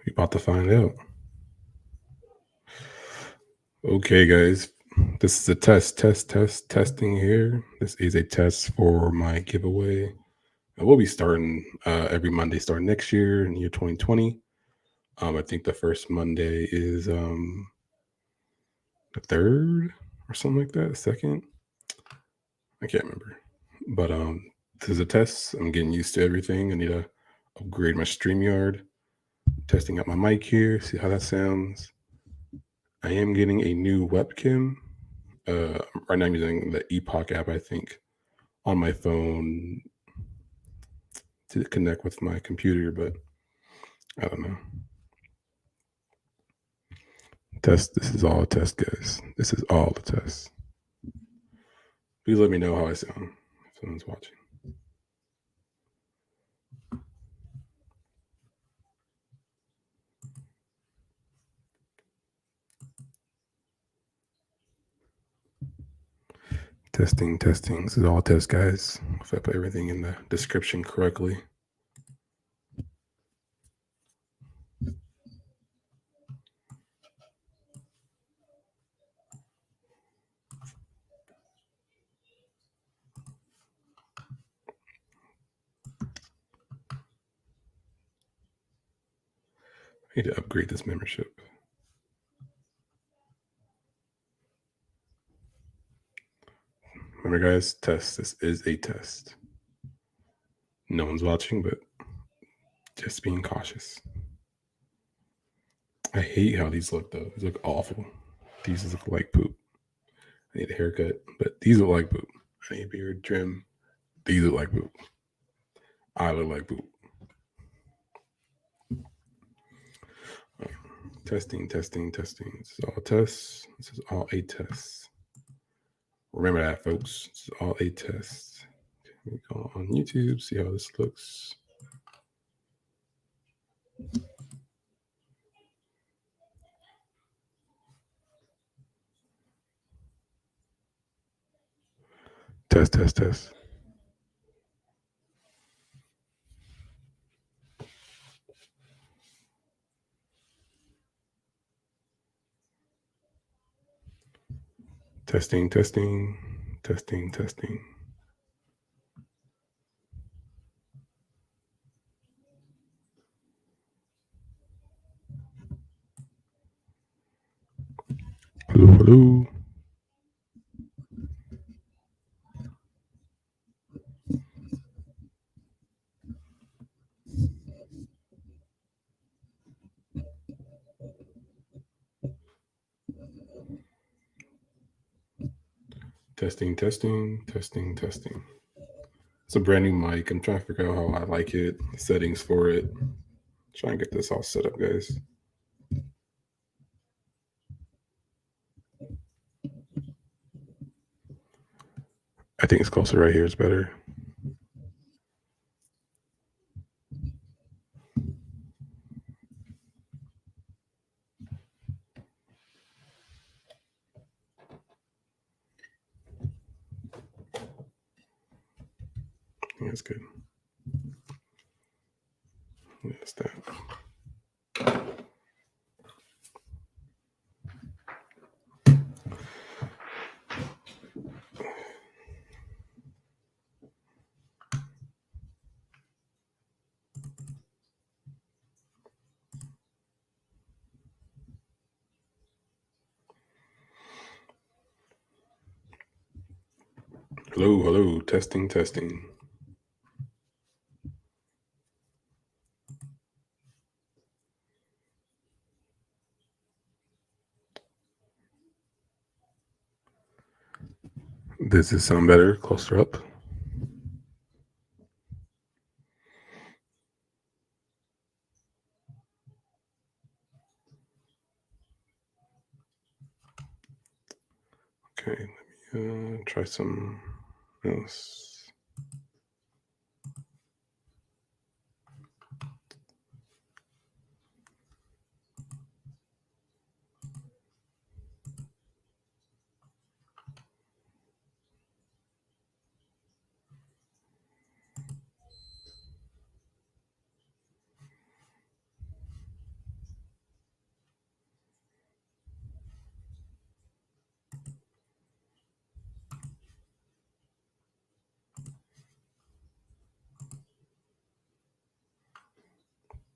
We about to find out. Okay, guys. This is a testing here. This is a test for my giveaway. I will be starting every Monday starting next year in year 2020. I think the first Monday is the third or something like that. Second. I can't remember. But this is a test. I'm getting used to everything. I need to upgrade my StreamYard. Testing out my mic here, see how that sounds. I am getting a new webcam. Right now I'm using the Epoch app, I think, on my phone to connect with my computer, but I don't know. Test. This is all a test, guys. This is all a test. Please let me know how I sound if someone's watching. Testing, testing. This is all a test, guys. If I put everything in the description correctly. I need to upgrade this membership. Remember, guys, test. This is a test. No one's watching, but just being cautious. I hate how these look, though. These look awful. These look like poop. I need a haircut, but these look like poop. I need a beard trim. These look like poop. I look like poop. Testing, testing, testing. This is all tests. This is all a test. Remember that, folks. This is all a test. Okay, we go on YouTube, see how this looks. Test, test, test. Testing, testing, testing, testing. Hello, hello. Testing, testing, testing, testing. It's a brand new mic. I'm trying to figure out how I like it, the settings for it. Try and get this all set up, guys. I think it's closer right here. It's better. Yeah, that's good. That's that. Hello, hello. Testing, testing. Does this sound better? Closer up. Okay, let me try some else.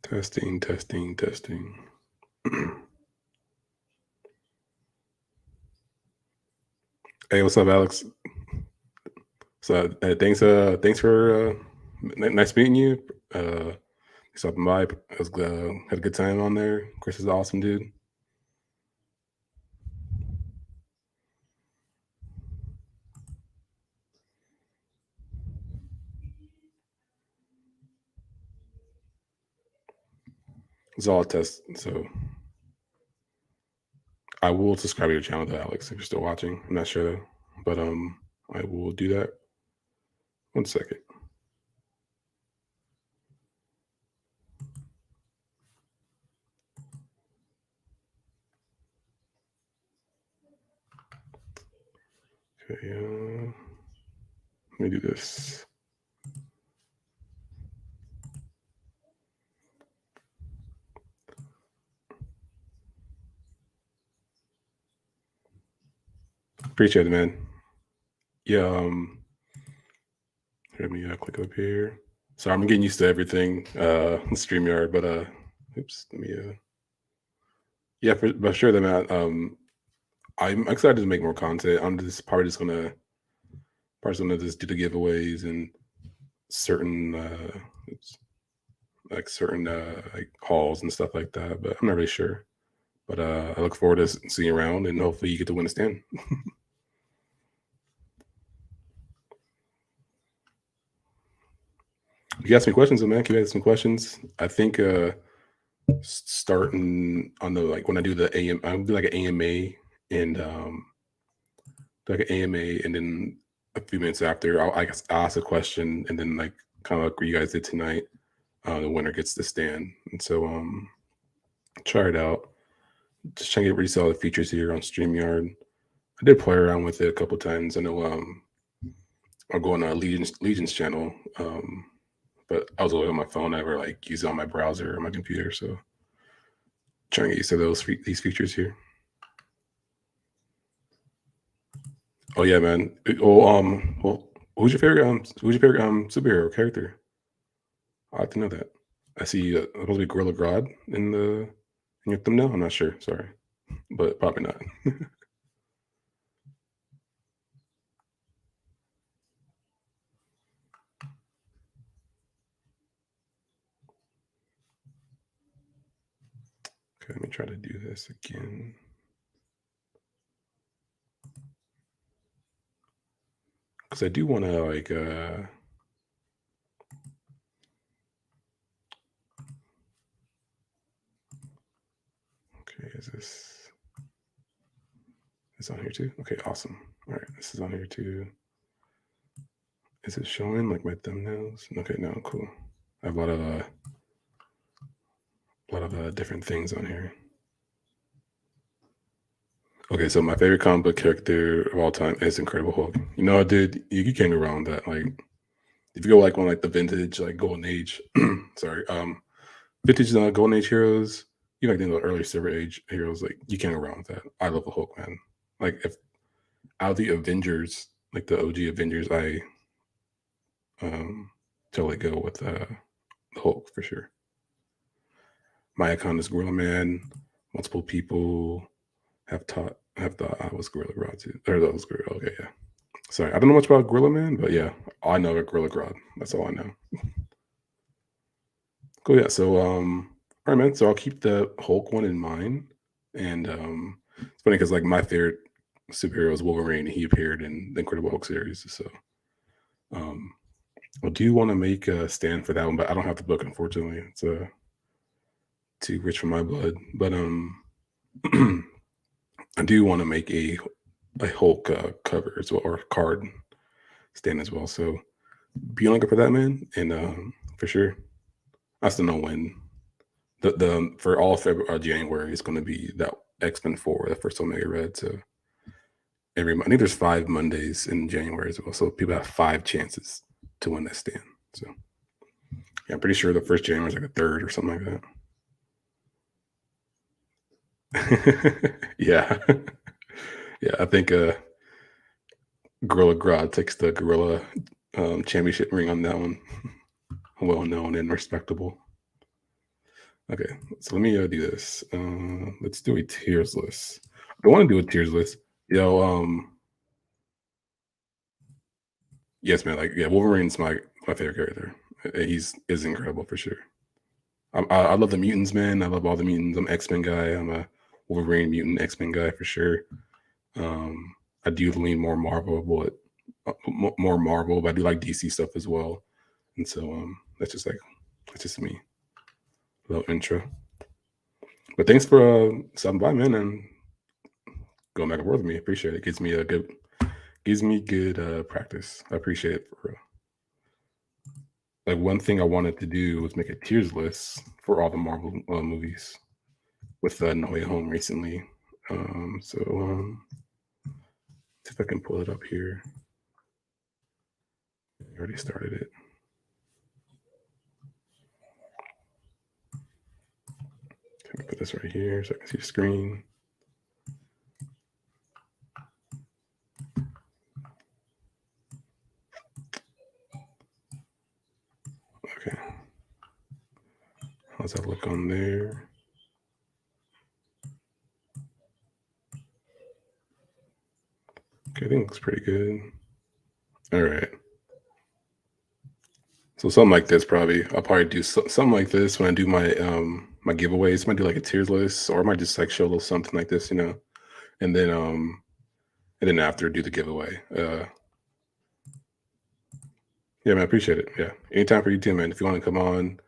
Testing, testing, testing. Hey, what's up, Alex? So, thanks for nice meeting you. Stopping by. Had a good time on there. Chris is awesome, dude. It's all a test. So I will subscribe to your channel, though, Alex, if you're still watching. I'm not sure though, but I will do that. One second. Okay, let me do this. Appreciate it, man. Yeah. Let me click up here. So I'm getting used to everything. StreamYard, but oops. Let me. Yeah, but sure, then, Matt. I'm excited to make more content. I'm just probably gonna just do the giveaways and certain oops, like certain like hauls and stuff like that. But I'm not really sure. But I look forward to seeing you around, and hopefully you get to win a stand. You ask me questions, man. Can you ask some questions? I think starting on the like when I do the AM, I'll do like an AMA and like an AMA, and then a few minutes after, I guess I'll ask a question, and then like kind of like what you guys did tonight, the winner gets the stand. And so try it out. Just trying to get ready all the features here on StreamYard. I did play around with it a couple times. I know I'll go on Legion's channel, but I was always on my phone. I never like use it on my browser or my computer. So trying to get used to these features here. Oh yeah, man. Well, who's your favorite superhero character? I like to know that. I see supposed to be Gorilla Grodd in your thumbnail. I'm not sure. Sorry, but probably not. Okay, let me try to do this again. Because I do want to like okay, is this on here too? Okay, awesome. All right, this is on here too. Is it showing like my thumbnails? Okay, no, cool. I have a lot of different things on here. Okay, so my favorite comic book character of all time is Incredible Hulk. You know, dude, you can't go wrong with that. Like, if you go like on like the vintage, like golden age, sorry, vintage golden age heroes, you like the early silver age heroes, like you can't go wrong with that. I love the Hulk, man. Like if out of the Avengers, like the OG Avengers, I totally go with the Hulk for sure. My icon is Gorilla Man. Multiple people have thought I was Gorilla Grodd too. Or that was Gorilla. Okay, yeah. Sorry, I don't know much about Gorilla Man, but yeah, I know about Gorilla Grodd. That's all I know. Cool. Yeah. So all right, man. So I'll keep the Hulk one in mind. And it's funny because like my favorite superhero is Wolverine. He appeared in the Incredible Hulk series. So um I do want to make a stand for that one, but I don't have the book, unfortunately. It's too rich for my blood. But I do want to make a Hulk cover as well, or card stand as well. So be on lookout for that, man. And for sure, I still know when the for all February January is going to be that X-Men 4, the first Omega Red. So I think there's 5 Mondays in January as well. So people have 5 chances to win that stand. So yeah, I'm pretty sure the first January is like a third or something like that. Yeah. Yeah, I think Gorilla Grodd takes the Gorilla championship ring on that one. Well known and respectable. Okay, so let me do this. Let's do a tiers list. I want to do a tiers list. Yo, yes, man. Like, yeah, Wolverine's my favorite character. He's is incredible for sure. I love the mutants, man. I love all the mutants. I'm X Men guy. I'm a Wolverine mutant X Men guy for sure. I do lean more Marvel, but more Marvel, but I do like DC stuff as well. And so that's just me. Little intro. But thanks for stopping by, man, and going back and forth with me. Appreciate it. Gives me good practice. I appreciate it for real. Like one thing I wanted to do was make a tiers list for all the Marvel movies with No Way Home recently. See if I can pull it up here. I already started it. Let me put this right here so I can see the screen. Okay. How's that look on there? Okay, I think it looks pretty good. All right. So something like this probably. I'll probably do something like this when I do my giveaways. I might do like a tiers list, or I might just like show a little something like this, and then after do the giveaway. Yeah, man, I appreciate it. Yeah, anytime for you too, man. If you want to come on,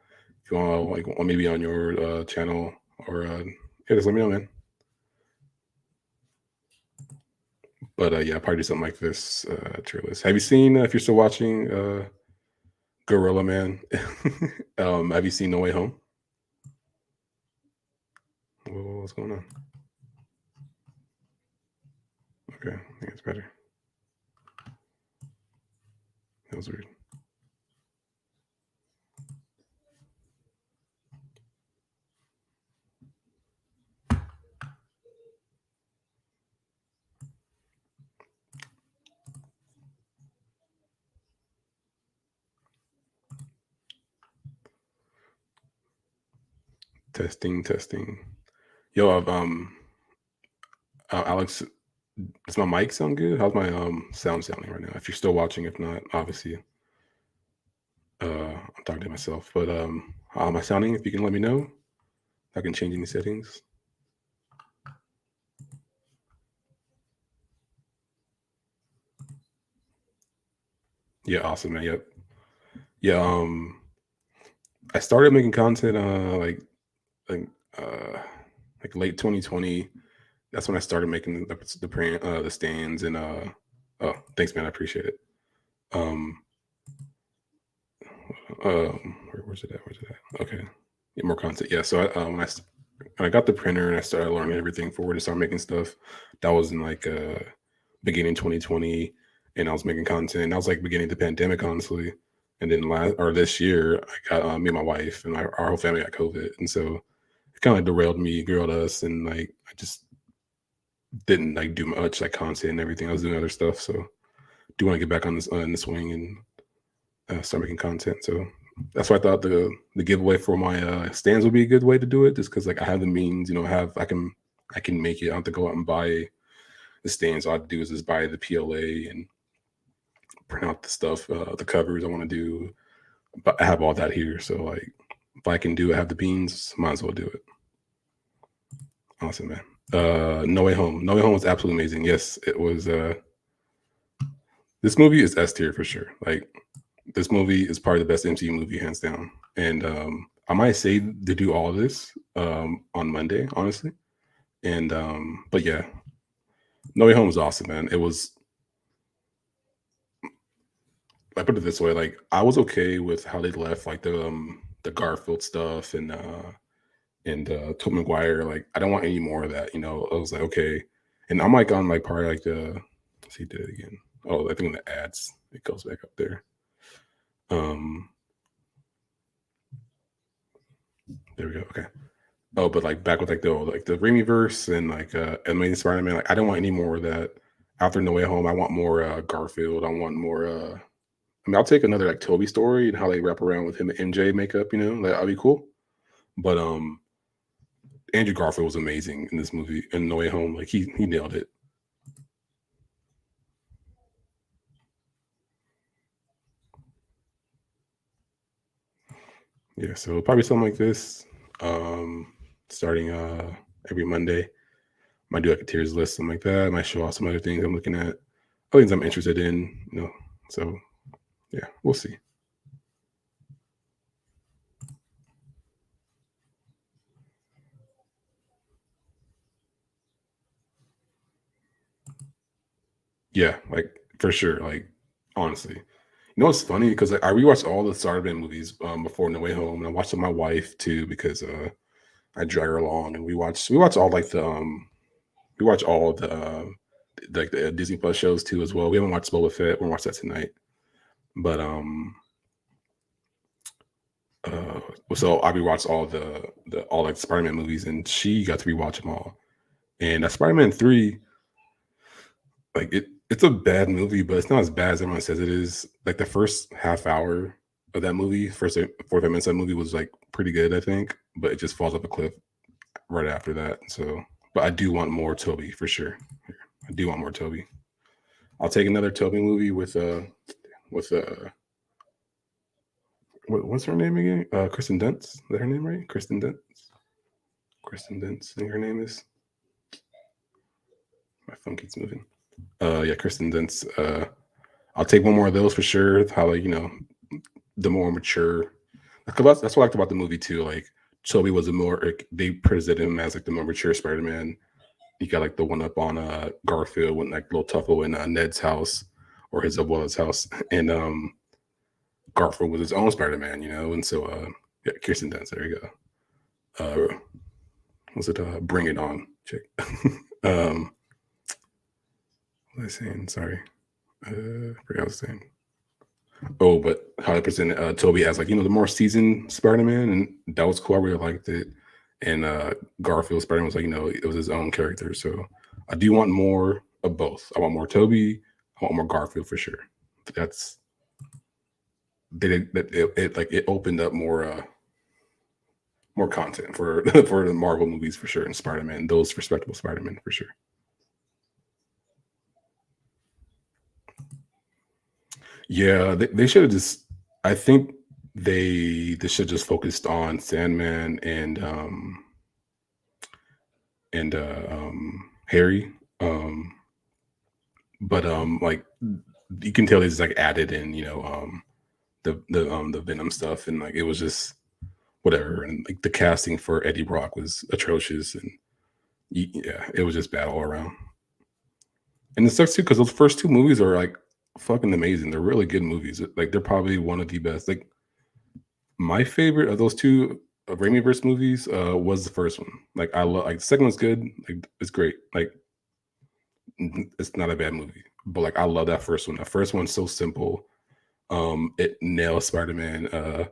if you want like want maybe on your channel or yeah, just let me know, man. But yeah, I'll probably do something like this tier list. Have you seen if you're still watching Gorilla Man? Have you seen No Way Home? What's going on? Okay, I think it's better. That was weird. Testing, testing. Yo, Alex, does my mic sound good? How's my sound sounding right now? If you're still watching, if not, obviously, I'm talking to myself. But how am I sounding? If you can let me know, I can change any settings. Yeah, awesome, man. Yep. Yeah. I started making content like uh like late 2020. That's when I started making the stands and oh, thanks, man. I appreciate it. Um, where's it at? Where's it at? Okay, get more content. Yeah. So when I got the printer and I started learning everything for where to start making stuff, that was in like beginning 2020, and I was making content. And that was like beginning of the pandemic, honestly. And then this year, I got me and my wife and our whole family got COVID, and so it kind of derailed us, and like I just didn't like do much like content and everything. I was doing other stuff, so do want to get back on this in the swing and start making content. So that's why I thought the giveaway for my stands would be a good way to do it, just because like I have the means, have I can make it. I don't have to go out and buy the stands. All I have to do is just buy the PLA and print out the stuff, the covers I want to do. But I have all that here, so like if I can do it, have the beans, might as well do it. Awesome, man. No Way Home. No Way Home was absolutely amazing. Yes, it was. This movie is S tier for sure. Like this movie is probably the best MCU movie, hands down. And I might say to do all this on Monday, honestly. And but yeah, No Way Home was awesome, man. It was. I put it this way, like I was okay with how they left, like the Garfield stuff and Tobey Maguire. Like I don't want any more of that. I was like, okay. And I'm like on like part like the. Let's see, did it again. Oh, I think in the ads it goes back up there. There we go. Okay. Oh, but like back with like the Raimi verse and like Amazing Spider-Man, like I don't want any more of that. After No Way Home, I want more Garfield. I want more I mean, I'll take another like Toby story and how they wrap around with him and MJ makeup, like that'd be cool. But Andrew Garfield was amazing in this movie in No Way Home. Like he nailed it. Yeah, so probably something like this. Starting every Monday. Might do like a tiers list, something like that. Might show off some other things I'm looking at, other things I'm interested in, you know. So yeah, we'll see. Yeah, like for sure. Like honestly, you know what's funny? Because I rewatched all the Spider-Man movies before No Way Home, and I watched with my wife too because I drag her along, and we watch all like the we watch all like the Disney Plus shows too as well. We haven't watched Boba Fett. We're gonna watch that tonight. But uh so I rewatched all like Spider-Man movies, and she got to rewatch them all. And Spider-Man 3, like it's a bad movie, but it's not as bad as everyone says it is. Like the first half hour of that movie, first 45 minutes of that movie was like pretty good, I think, but it just falls off a cliff right after that. So, but I do want more Toby for sure. I do want more Toby. I'll take another Toby movie with what's her name again? Kristen Dunst. Is that her name, right? Kristen Dunst. Kristen Dunst. I think her name is. My phone keeps moving. Yeah, Kristen Dunst. I'll take one more of those for sure. How like the more mature. That's what I liked about the movie too. Like Toby was a more like, they presented him as like the more mature Spider-Man. He got like the one up on Garfield when like little Tuffle in Ned's house or his abuela's house, and Garfield was his own Spider-Man, and so yeah, Kirsten Dunst. There you go. Was it Bring It On? Check. What was I saying? Sorry. I forgot what I was saying. Oh, but how they presented Toby as like the more seasoned Spider-Man, and that was cool. I really liked it. And Garfield Spider-Man was like it was his own character. So I do want more of both. I want more Toby. I want more Garfield for sure. That's it opened up more content for for the Marvel movies for sure, and Spider-Man, those respectable Spider-Man for sure. Yeah, they should have just. I think they should just focused on Sandman and Harry. But like you can tell it's like added in, the Venom stuff, and like it was just whatever. And like the casting for Eddie Brock was atrocious, and yeah, it was just bad all around. And it sucks too because those first two movies are like fucking amazing. They're really good movies. Like they're probably one of the best. Like my favorite of those two Raimiverse movies was the first one. Like I love like the second one's good. Like it's great. Like it's not a bad movie. But like I love that first one. The first one's so simple. It nails Spider-Man.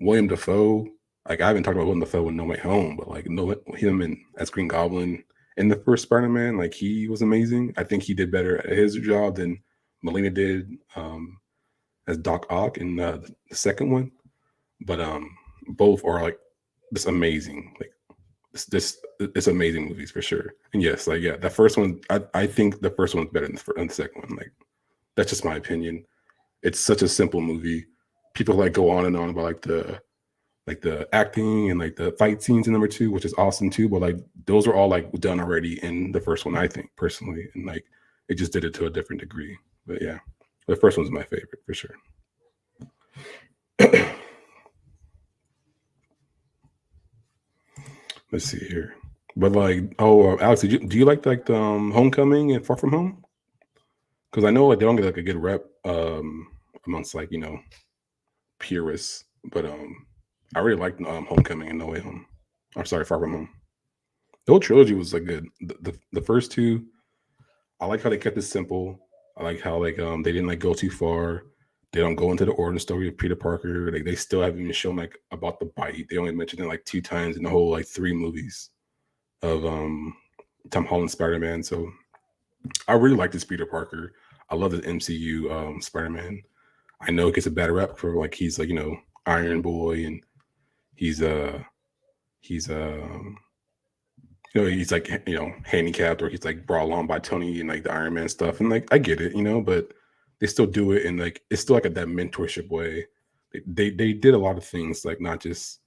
William Dafoe. Like I haven't talked about William Dafoe in No Way Home, but like no him and as Green Goblin in the first Spider-Man, like he was amazing. I think he did better at his job than Melina did as Doc Ock in the second one. But both are like just amazing. Like it's amazing movies for sure. And yes, like yeah, that first one, I think the first one's better than the second one. Like that's just my opinion. It's such a simple movie. People like go on and on about like the acting and like the fight scenes in number two, which is awesome too. But like those are all like done already in the first one, I think personally, and like it just did it to a different degree. But yeah, the first one's my favorite for sure. Let's see here. But like, oh, Alex, do you like the Homecoming and Far From Home? Because I know like they don't get like a good rep amongst like purists, but I really liked Homecoming and No Way Home. I'm sorry, Far From Home. The whole trilogy was like good. The first two, I like how they kept it simple. I like how like they didn't like go too far. They don't go into the origin story of Peter Parker. Like they still haven't even shown like about the bite. They only mentioned it like two times in the whole like three movies of Tom Holland Spider Man. So I really like this Peter Parker. I love the MCU Spider Man. I know it gets a bad rep for like he's like Iron Boy and he's he's he's like handicapped, or he's like brought along by Tony and like the Iron Man stuff, and like I get it, but they still do it, and like it's still like that mentorship way. They did a lot of things, like not just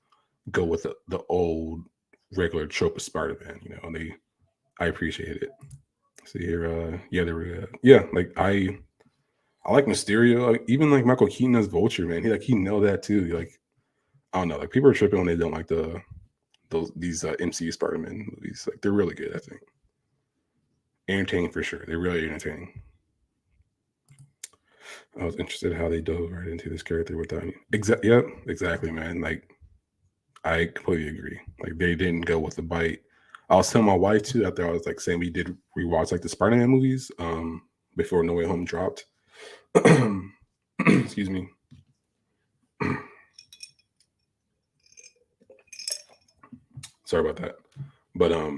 go with the old regular trope of Spider-Man, and I appreciate it. See here, yeah, there we go. Yeah, like I like Mysterio, like, even like Michael Keaton as Vulture, man. He nailed that too. Like I don't know, like people are tripping when they don't like these MCU Spider-Man movies. Like they're really good, I think. Entertaining for sure. They're really entertaining. I was interested in how they dove right into this character without any. Yep, exactly, man. Like I completely agree. Like they didn't go with the bite. I was telling my wife too after I was like saying we did rewatch like the Spider-Man movies before No Way Home dropped. Excuse me. Sorry about that. But I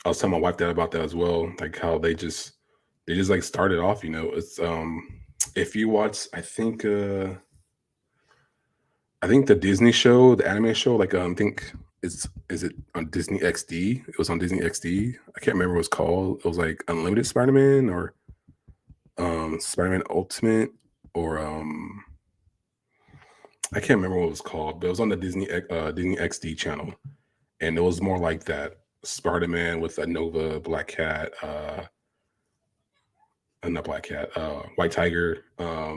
was telling my wife that about that as well, like how they just like started off, it's if you watch, I think the Disney show, the anime show, like I think is it on Disney XD? It was on Disney XD. I can't remember what it's called. It was like Unlimited Spider-Man, or Spider-Man Ultimate, or I can't remember what it was called, but it was on the Disney XD channel, and it was more like that Spider-Man with a Nova, Black Cat, not Black Cat, White Tiger. I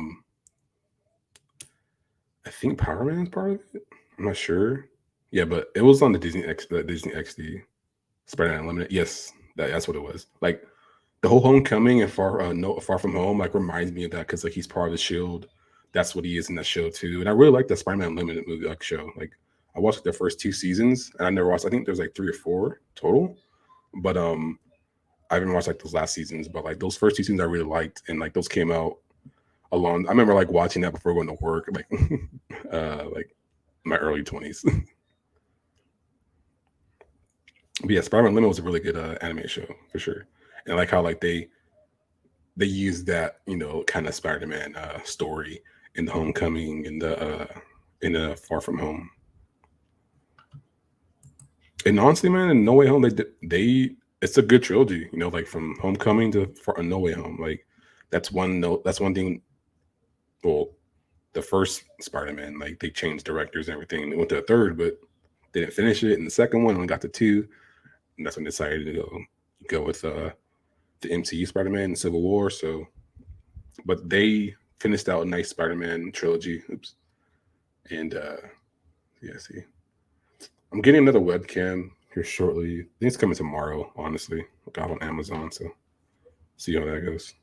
think Power Man's part of it. I'm not sure. Yeah, but it was on the Disney XD, Spider-Man Unlimited. Yes, that's what it was. Like the whole Homecoming and Far From Home like reminds me of that, because like he's part of the Shield. That's what he is in that show too. And I really like the Spider-Man Unlimited movie like show. Like I watched like, the first 2 seasons, and I never watched. I think there's like 3 or 4 total, but I haven't watched like those last seasons. But like those first 2 seasons I really liked, and like those came out along. I remember like watching that before going to work, like my early 20s. But yeah, Spider-Man Unlimited was a really good anime show for sure, and I like how like they use that kind of Spider-Man story in the Homecoming and the Far From Home. And honestly, man, in No Way Home, they it's a good trilogy. Like from Homecoming to No Way Home. Like that's one note. That's one thing. Well, the first Spider-Man, like they changed directors and everything. They went to a third, but they didn't finish it. And the second one only got to 2, and that's when they decided to go with the MCU Spider-Man and Civil War. So, but they finished out a nice Spider-Man trilogy. Oops. And yeah, see, I'm getting another webcam here shortly. I think it's coming tomorrow. Honestly, I got on Amazon, so see how that goes.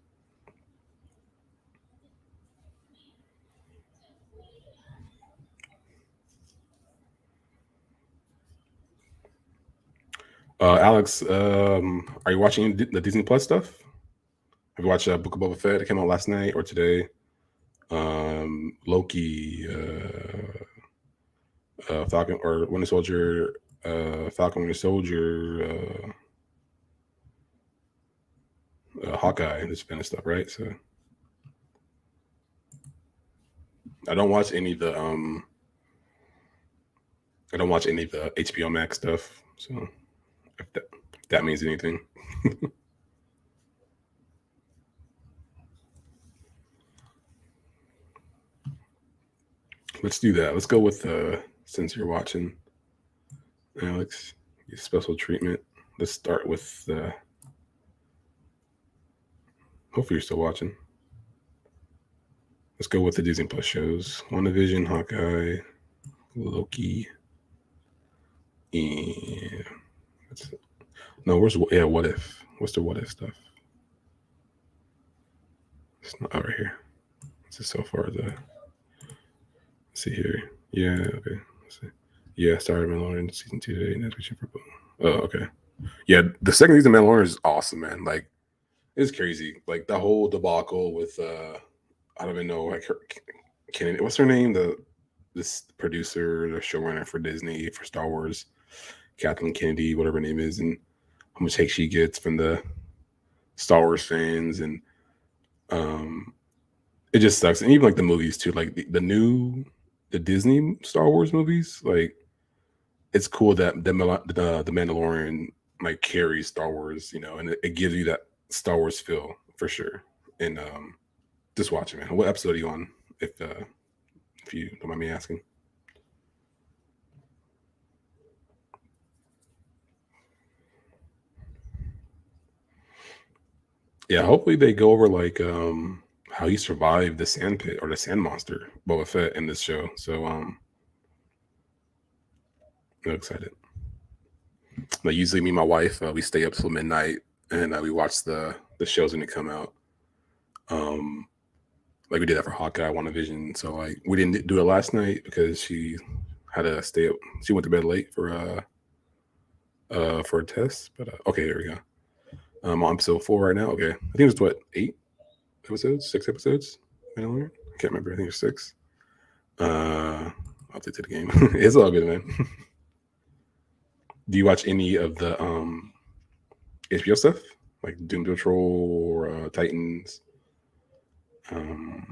Alex, are you watching the Disney Plus stuff? Have you watched Book of Boba Fett? It came out last night or today. Loki, Falcon or Winter Soldier, Falcon Winter Soldier, Hawkeye, this kind of stuff, right? So I don't watch any of the HBO Max stuff. So if that means anything. Let's do that. Let's go with since you're watching, Alex, your special treatment. Let's start with hopefully you're still watching. Let's go with the Disney Plus shows: WandaVision, Hawkeye, Loki, and What If? What's the What If stuff? It's not right here. This is so far the. Let's see here. Yeah. Okay. Let's see. Yeah. Started Mandalorian season 2 today. Netflix for. Oh, okay. Yeah, the second season of Mandalorian is awesome, man. Like it's crazy. Like the whole debacle with I don't even know, like her Kennedy. What's her name? This producer, the showrunner for Disney for Star Wars, Kathleen Kennedy, whatever her name is, and how much hate she gets from the Star Wars fans, and it just sucks. And even like the movies too, like the Disney Star Wars movies, like it's cool that the Mandalorian like carries Star Wars, and it gives you that Star Wars feel for sure. And just watch it, man. What episode are you on? If you don't mind me asking. Yeah, hopefully they go over like how he survived the sand pit or the sand monster, Boba Fett, in this show. So I'm excited. Like usually me and my wife, we stay up till midnight and we watch the shows when they come out. Like we did that for Hawkeye, WandaVision. So like we didn't do it last night because she had to stay up. She went to bed late for a test. But okay, there we go. I'm on episode 4 right now. Okay, I think it's what 8 episodes, 6 episodes. I can't remember. I think it's 6. I'll take to the game. It's all good, man. Do you watch any of the HBO stuff like Doom Patrol or Titans? I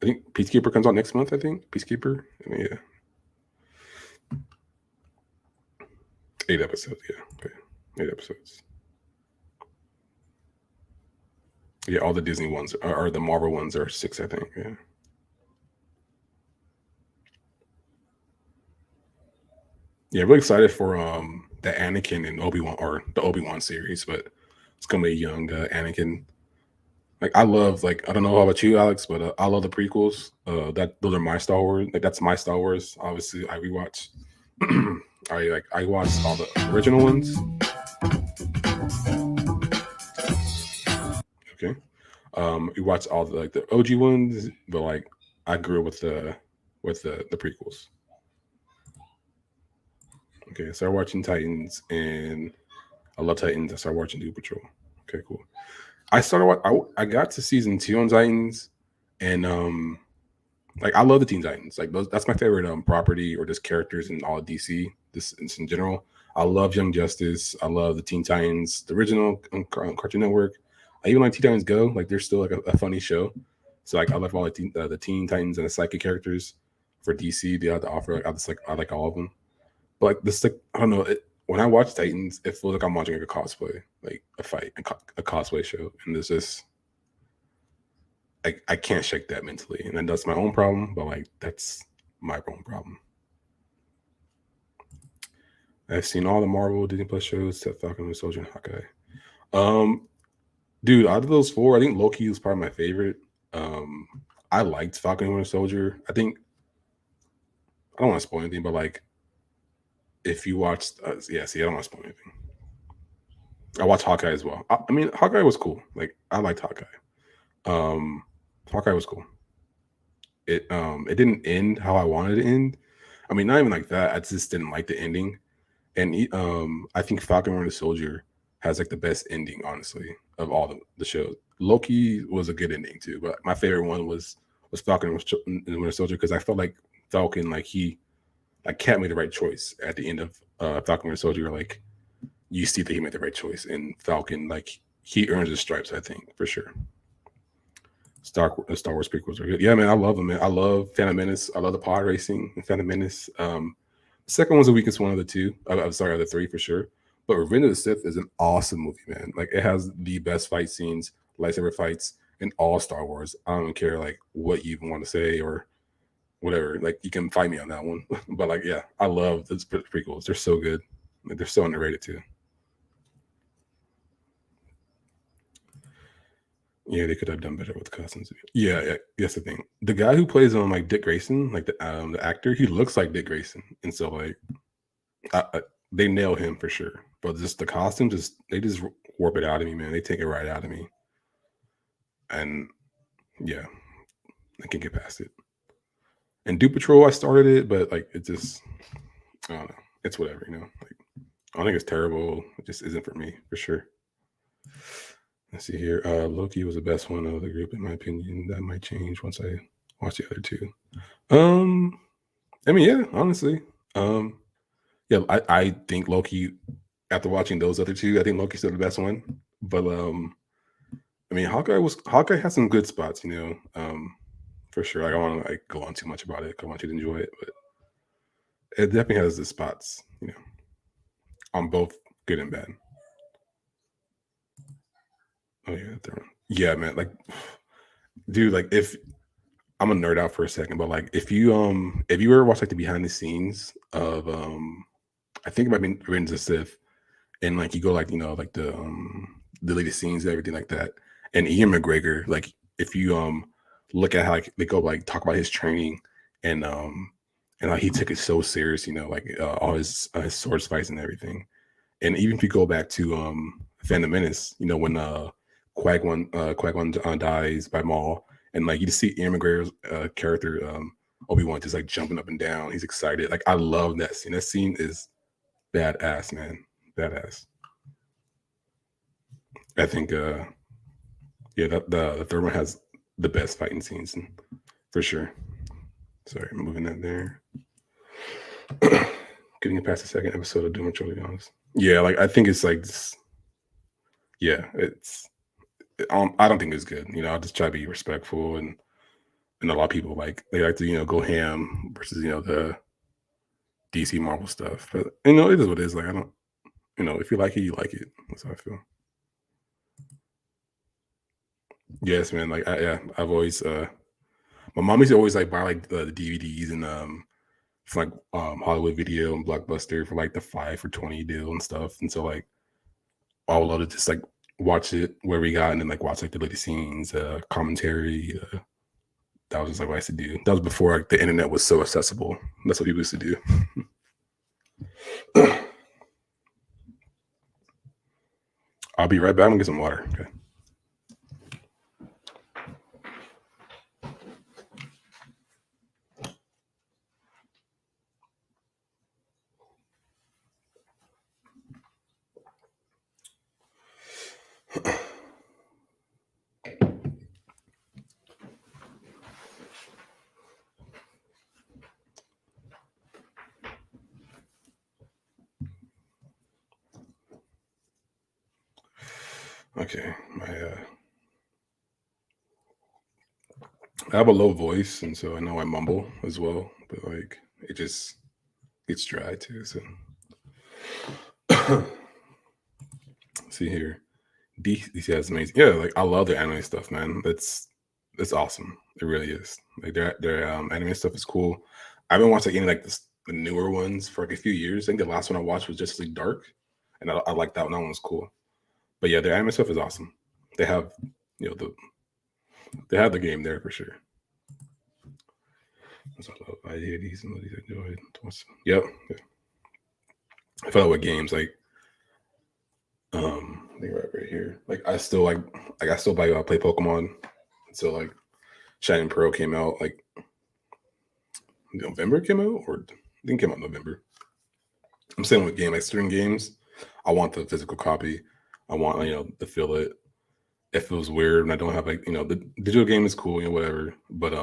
think Peacekeeper comes out next month. I think Peacekeeper. Yeah, 8 episodes. Yeah, okay. 8 episodes. Yeah, all the Disney ones or the Marvel ones are 6, I think. Yeah. Yeah, really excited for the Anakin and Obi-Wan or the Obi-Wan series, but it's gonna be a young Anakin. Like I love, like I don't know how about you, Alex, but I love the prequels. Those are my Star Wars. Like that's my Star Wars. Obviously, I rewatch. I watched all the original ones. Okay. We watched all the OG ones, but like I grew with the prequels. Okay, I started watching Titans, and I love Titans. I started watching Doom Patrol. Okay, cool. I got to season 2 on Titans, and like I love the Teen Titans. Like that's my favorite property or just characters in all of DC. This in general. I love Young Justice. I love the Teen Titans, the original Cartoon Network. I even like Teen Titans Go. Like they're still like a funny show. So like I love all the Teen Titans and the psychic characters for DC. They have to offer. I like all of them. But like this, like I don't know. When I watch Titans, it feels like I'm watching like a cosplay, like a fight, a cosplay show, and there's this. I can't shake that mentally, and then that's my own problem. But like that's my own problem. I've seen all the Marvel Disney Plus shows except Falcon and Soldier and Hawkeye. Dude, out of those 4, I think Loki was probably my favorite. I liked Falcon and Winter Soldier. I think I don't want to spoil anything, but like if you watched, I don't want to spoil anything. I watched Hawkeye as well. I mean, Hawkeye was cool. Like I liked Hawkeye. Hawkeye was cool. It didn't end how I wanted it to end. I mean, not even like that. I just didn't like the ending. And I think Falcon and Winter Soldier has like the best ending, honestly, of all the shows. Loki was a good ending too, but my favorite one was Falcon and Winter Soldier because I felt like Falcon, like he, like Cat made the right choice at the end of Falcon and Winter Soldier. Like you see that he made the right choice, and Falcon, like he earns his stripes, I think for sure. Star Wars prequels are good. Yeah, man, I love them, man. I love Phantom Menace. I love the pod racing in Phantom Menace. The second one's the weakest one of the 2. I'm sorry, of the 3 for sure. But Revenge of the Sith is an awesome movie, man. Like it has the best fight scenes, lightsaber fights in all Star Wars. I don't care like what you even want to say or whatever. Like you can fight me on that one. But like, yeah, I love the prequels. They're so good. Like, they're so underrated too. Yeah, they could have done better with cousins. Yeah, that's the thing. The guy who plays on like Dick Grayson, like the actor, he looks like Dick Grayson, and so like they nail him for sure. But just the costume, they just warp it out of me, man. They take it right out of me, and yeah, I can't get past it. And Doom Patrol, I started it, but like it just, I don't know. It's whatever, Like I don't think it's terrible. It just isn't for me for sure. Let's see here. Loki was the best one of the group, in my opinion. That might change once I watch the other 2. I mean, yeah, honestly. Yeah, I think Loki, after watching those other 2, I think Loki's still the best one. But I mean, Hawkeye has some good spots, for for sure. Like, I don't want to like go on too much about it. 'Cause I want you to enjoy it, but it definitely has the spots, on both good and bad. Oh yeah, yeah, man. Like, dude, like if I'm a nerd out for a second, but like if you ever watch like the behind the scenes of I think it might be Revenge of the Sith, and like you go like like the deleted scenes and everything like that, and Ian McGregor, like if you look at how like they go like talk about his training and like he took it so serious, like all his sword fights and everything. And even if you go back to Phantom Menace, when Qui-Gon dies by Maul, and like you just see Ian McGregor's character Obi-Wan just like jumping up and down. He's excited. Like I love that scene. That scene is badass, man. Badass. I think yeah, the third one has the best fighting scenes for sure. Sorry, I'm moving that there. Getting past the second episode of Doom Patrol. Yeah, like I think it's like this. Yeah, it's. I don't think it's good. I'll just try to be respectful, and a lot of people like they like to go ham versus the DC Marvel stuff. But it is what it is. Like I don't. If you like it, you like it. That's how I feel. Yes, man. Like I've always my mom used to always like buy like the DVDs and from like Hollywood Video and Blockbuster for like the 5 for 20 deal and stuff. And so like I would love to just like watch it where we got and then like watch like the latest scenes, commentary. That was just like what I used to do. That was before like the internet was so accessible. That's what people used to do. I'll be right back. I'm gonna get some water. Okay. Okay, I have a low voice, and so I know I mumble as well, but like it just gets dry too. So see here, DC has amazing. Yeah, like I love their anime stuff, man. It's awesome. It really is. Like their anime stuff is cool. I haven't watched like any like the newer ones for like a few years. I think the last one I watched was Justice League Dark, and I like that one. That one was cool. But yeah, their anime stuff is awesome. They have they have the game there for sure. I hear these and these enjoy it. Yep. Yeah. I felt with games like I think right here. Like I still I still play Pokemon. So like Shining Pearl came out like November came out, or I think it came out in November. I'm saying with game like certain games, I want the physical copy. I want to feel it. It feels weird and I don't have like the digital game is cool, whatever. But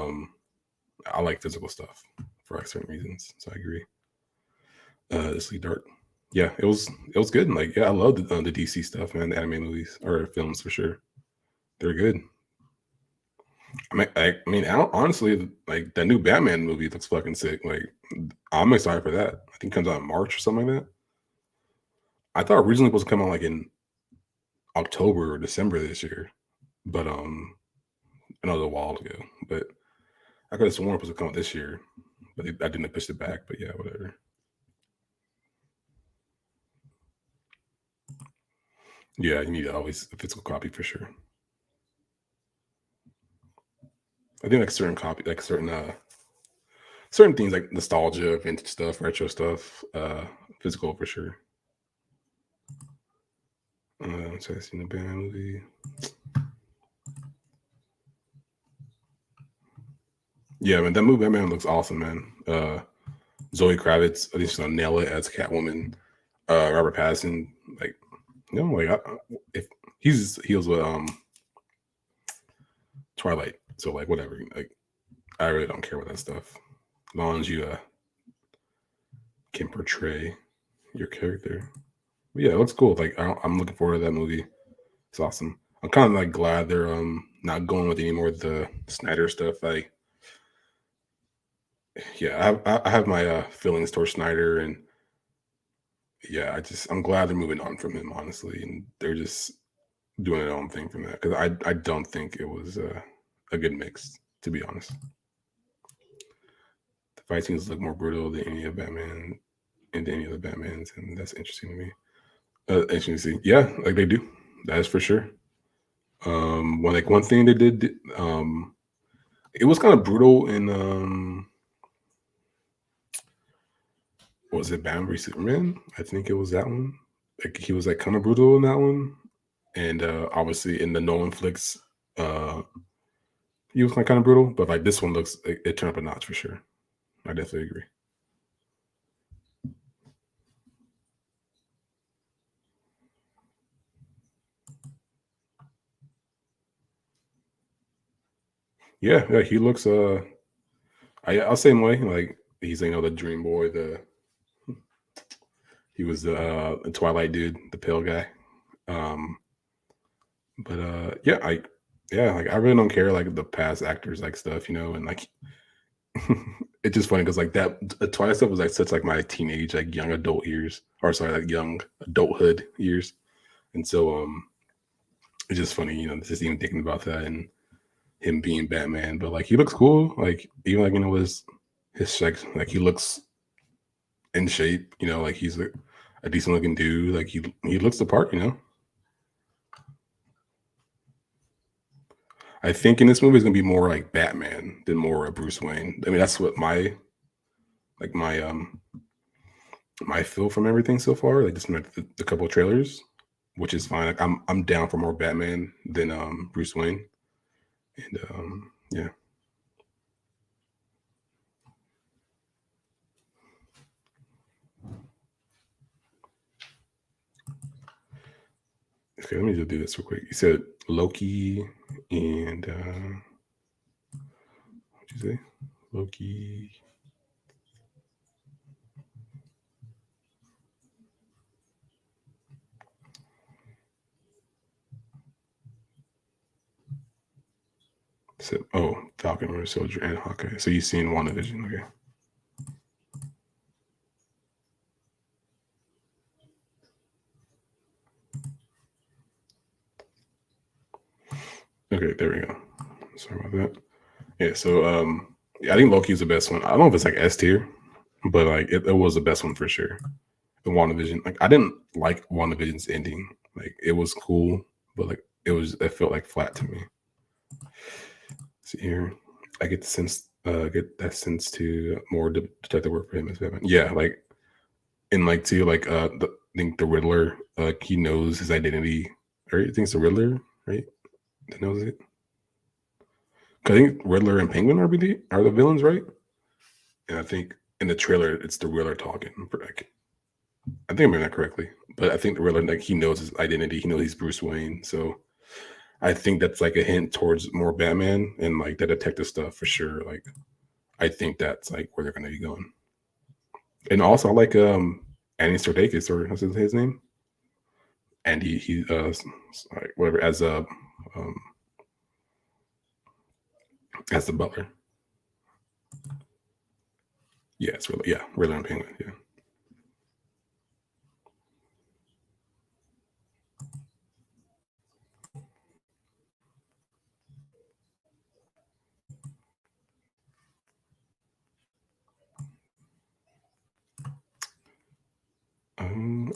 I like physical stuff for like certain reasons. So I agree. Sleep Dark. Yeah, it was good. And like, yeah, I love the DC stuff, man. The anime movies or films for sure. They're good. Honestly, like that new Batman movie looks fucking sick. Like, I'm excited for that. I think it comes out in March or something like that. I thought originally it was coming out like in October or December this year, but I know it was a while ago. But I could have sworn it was coming out this year, but I didn't push it back. But yeah, whatever. Yeah, you need always a physical copy for sure. I think like certain things like nostalgia, vintage stuff, retro stuff, physical for sure. So I seen the Batman movie. Yeah, man, that movie Batman looks awesome, man. Zoe Kravitz, I think she's gonna nail it as Catwoman. Robert Pattinson, like, if he was with Twilight, so like whatever, like I really don't care about that stuff, as long as you can portray your character. But yeah, it looks cool. Like I'm looking forward to that movie. It's awesome. I'm kind of like glad they're not going with any more of the Snyder stuff. yeah, I have my feelings towards Snyder, and yeah, I'm glad they're moving on from him, honestly, and they're just doing their own thing from that because I don't think it was a good mix, to be honest. The fight scenes look more brutal than any of Batman and any of the Batmans, and that's interesting to me. Interesting to see, yeah, like they do. That is for sure. One thing they did, it was kind of brutal in was it Batman v Superman? I think it was that one. Like he was like kind of brutal in that one, and obviously in the Nolan flicks, uh, he was like kind of brutal. But like this one looks, it turned up a notch for sure. I definitely agree. Yeah, yeah, he looks. I'll same way. Like he's the Dream Boy. He was the Twilight dude, the pale guy. Um, but yeah, like I really don't care like the past actors like stuff, and like it's just funny because like that the Twilight stuff was like such like my teenage like young adult years, or sorry, like young adulthood years, and so it's just funny, just even thinking about that and him being Batman, but like he looks cool, like even like his sex, like he looks in shape, like he's a decent looking dude, like he looks the part. I think in this movie is gonna be more like Batman than more Bruce Wayne. I mean, that's what like my feel from everything so far, like just from like, the couple of trailers, which is fine. Like I'm down for more Batman than Bruce Wayne, and yeah. Okay, let me just do this real quick. You said Loki and what'd you say? Loki. Said Falcon, Winter Soldier, and Hawkeye. So you've seen WandaVision, okay? Okay, there we go. Sorry about that. Yeah, so yeah, I think Loki's the best one. I don't know if it's like S tier, but like it was the best one for sure. The WandaVision, like I didn't like WandaVision's ending. Like it was cool, but like it felt like flat to me. See here, I get that sense to more detective work for him as Batman. Yeah, like and like too, like I think the Riddler, he knows his identity. Right? I think it's the Riddler, right? That knows it. 'Cause I think Riddler and Penguin are the villains, right? And I think in the trailer it's the Riddler talking. Like, I think I'm reading that correctly, but I think the Riddler, like he knows his identity. He knows he's Bruce Wayne, so I think that's like a hint towards more Batman and like the detective stuff for sure. Like I think that's like where they're gonna be going. And also I like Andy Serkis, or what's his name? And sorry, whatever, um as the butler. Yeah, it's really, yeah, Riddler and Penguin, yeah.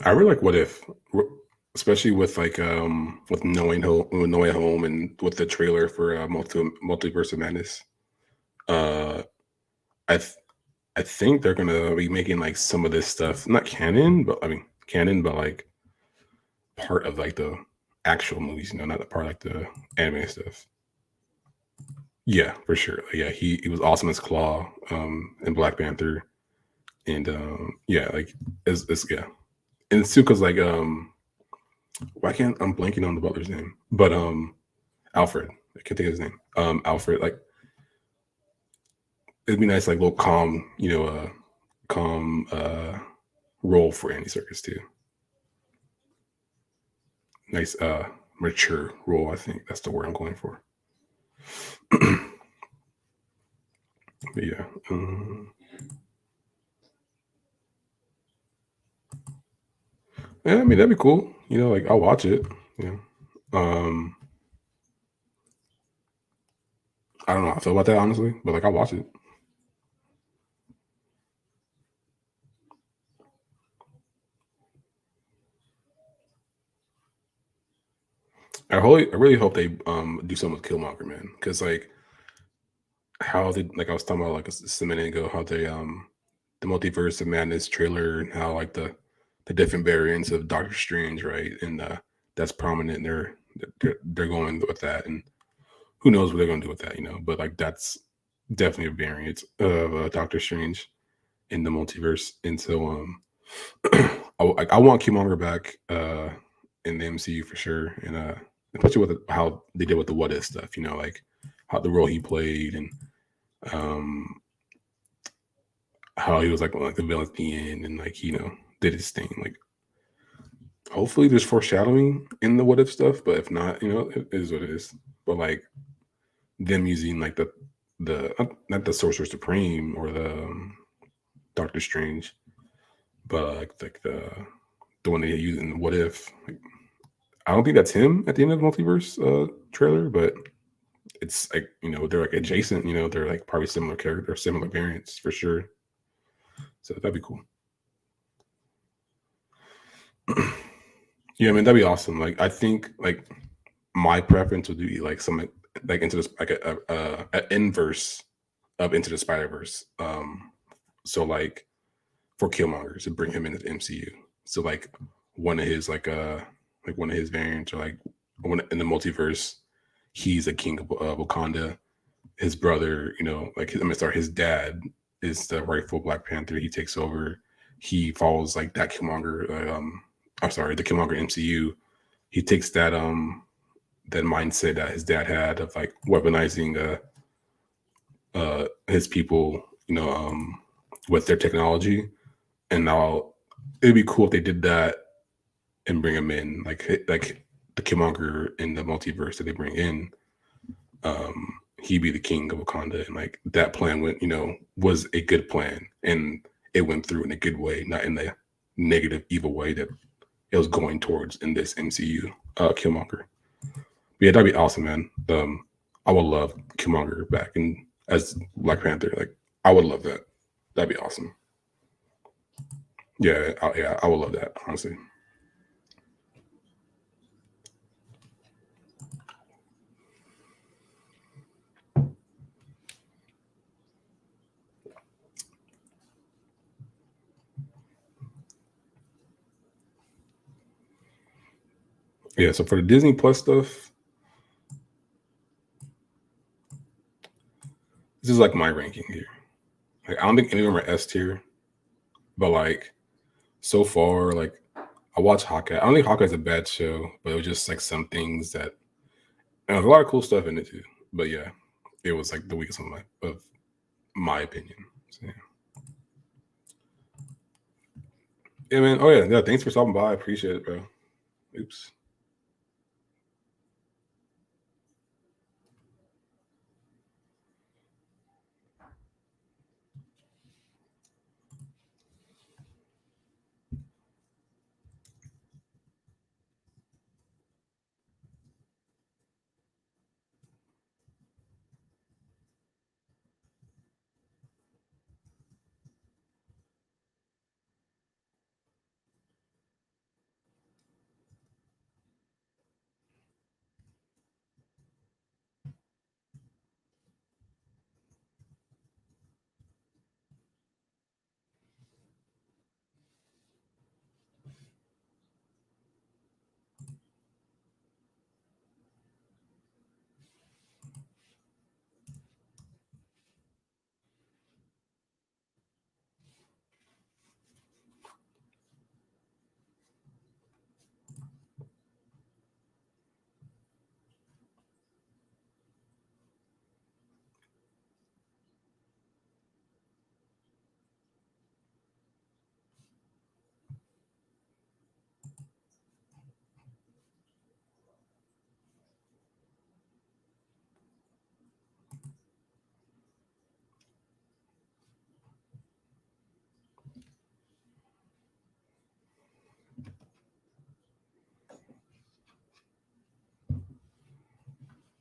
I really like What If, especially with like with knowing home and with the trailer for Multiverse of Madness. Uh I th- I think they're gonna be making like some of this stuff not canon, but I mean canon, but like part of like the actual movies, not a part of like the anime stuff. Yeah, for sure. Yeah, he was awesome as Claw in Black Panther, and yeah, like it's yeah, and it's too because like why can't I'm blanking on the butler's name, but Alfred, I can't think of his name. Alfred, like it'd be nice like little calm, calm role for Andy Circus too. Nice mature role. I think that's the word I'm going for. But yeah. Yeah, I mean that'd be cool. Like I'll watch it. You um, I don't know how I feel about that honestly, but like I'll watch it. I really hope they do something with Killmonger, man, because like how they like I was talking about like a minute ago how they the multiverse of madness trailer and how like the different variants of Doctor Strange, right? And that's prominent. They're going with that, and who knows what they're going to do with that, But like that's definitely a variant of Doctor Strange in the multiverse, and so I want Killmonger back in the MCU for sure, and especially with how they did with the what if stuff, like how the role he played and um how he was like the villain at the end and like did his thing. Like hopefully there's foreshadowing in the what if stuff, but if not, it is what it is. But like them using like the not the Sorcerer Supreme or the Doctor Strange, but like the one they use in what if. Like, I don't think that's him at the end of the multiverse trailer, but it's like they're like adjacent. They're like probably similar character, similar variants for sure. So that'd be cool. Yeah, I mean that'd be awesome. Like I think like my preference would be like some like into this like a inverse of Into the Spider Verse. So like for Killmonger to bring him into the MCU. So one of his like one of his variants or like one in the multiverse, he's a king of Wakanda. His brother, like his dad is the rightful Black Panther. He takes over. He follows like that Killmonger. I'm sorry, the Killmonger MCU. He takes that mindset that his dad had of like weaponizing his people, with their technology. And now it'd be cool if they did that and bring him in, like the Killmonger in the multiverse that they bring in. He'd be the king of Wakanda, and like that plan went, was a good plan, and it went through in a good way, not in the negative, evil way that it was going towards in this MCU. Killmonger. But yeah, that'd be awesome, man. I would love Killmonger back and as Black Panther. Like, I would love that. That'd be awesome. Yeah, I would love that. Honestly. Yeah. So for the Disney Plus stuff, this is like my ranking here. Like, I don't think any of them are S tier, but like so far, like I watched Hawkeye. I don't think Hawkeye's a bad show, but it was just like some things that and there's a lot of cool stuff in it too. But yeah, it was like the weakest one of my opinion. So, yeah. Yeah, man. Oh yeah. Thanks for stopping by. I appreciate it, bro. Oops.